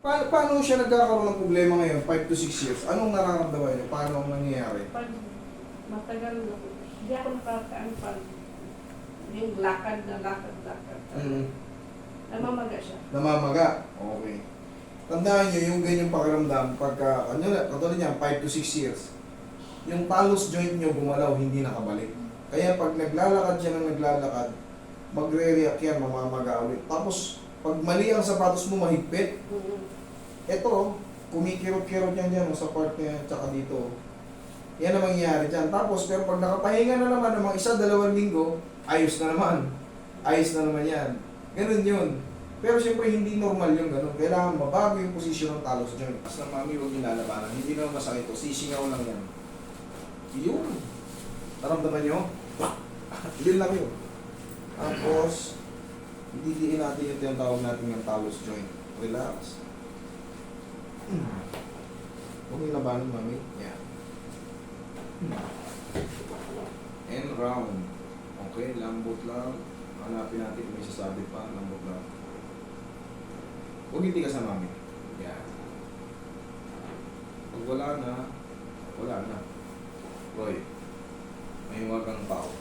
Paano siya nagkakaroon ng problema ngayon, 5 to 6 years? Anong nararamdaman niyo? Paano ang nangyayari? Pag matagal na, hindi ako nakakaan pag yung lakad na lakad. Namamaga siya. Namamaga? Okay. Tandaan niyo yung ganyang pakiramdam pagka, katulad niyan, 5 to 6 years. Yung talus joint niyo gumalaw, hindi nakabalik. Kaya pag naglalakad siya ng naglalakad, magre-react yan, mamamaga ulit. Tapos, pag mali ang sapatos mo, mahigpit. Ito, kumikirot-kirot yan dyan sa part niya, tsaka dito. Yan ang mangyayari dyan. Tapos, pero pag nakapahinga na naman ng mga 1-2 linggo, ayos na naman. Ayos na naman yan. Ganun yun. Pero siyempre, hindi normal yung ganun. Kailangan mabago yung posisyon ng talos joint. As na mami, huwag nilalabanan. Hindi naman masakit to. Sisingaw lang yan. Yun. Naramdaman nyo? Yun lang yun. Tapos, didiin natin yung tinatawag natin yung talos joint. Relax. Huwag yung labanan, mami. Yan. And round. Okay, lambot lang. Hanapin natin kung may sasabi pa. Lambot lang. Huwag yung tigas na, mami. Yan. Pag wala na, wala na. Roy, may huwag kang pao.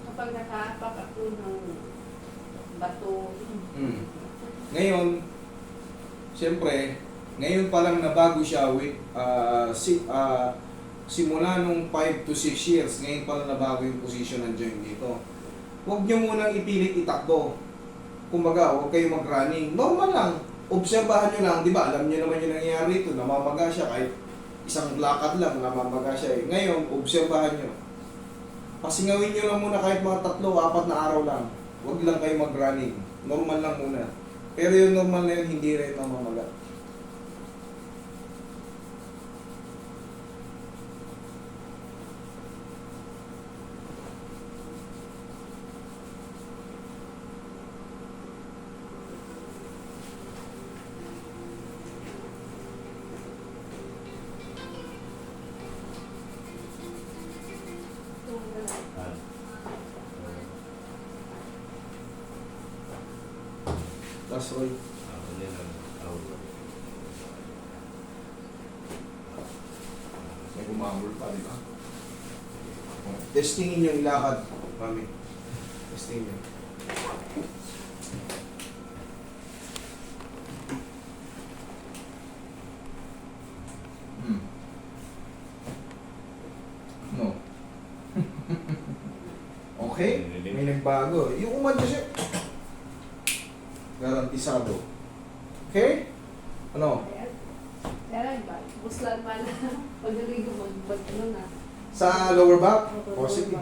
Kapag nakaapak ako ng bato, Ngayon, siyempre, ngayon pa lang nabago siya with, simula nung 5 to 6 years, ngayon pa lang nabago yung position ng joint dito. Huwag niyo munang ipilit itakbo. Kumbaga, huwag kayo mag-running. Normal lang. Obserbahan niyo lang, di ba? Alam niyo naman yung nangyayari ito. Namamaga siya kahit isang lakad lang, namamaga siya eh. Ngayon, obserbahan niyo. Pasingawin niyo lang muna kahit mga 3-4 na araw lang. Huwag lang kayo mag-running. Normal lang muna. Pero yung normal na yun, hindi rin namamaga. Last Roy. May gumamol pa, di ba? Testingin yung ilakad, mami. Testingin yun. No. Okay? May nagbago. Yung umadyo siya. Garantisado. Okay? Ano? Ayan ba? Buslan pa na. Pag naligo, ano na. Sa lower back? O sige.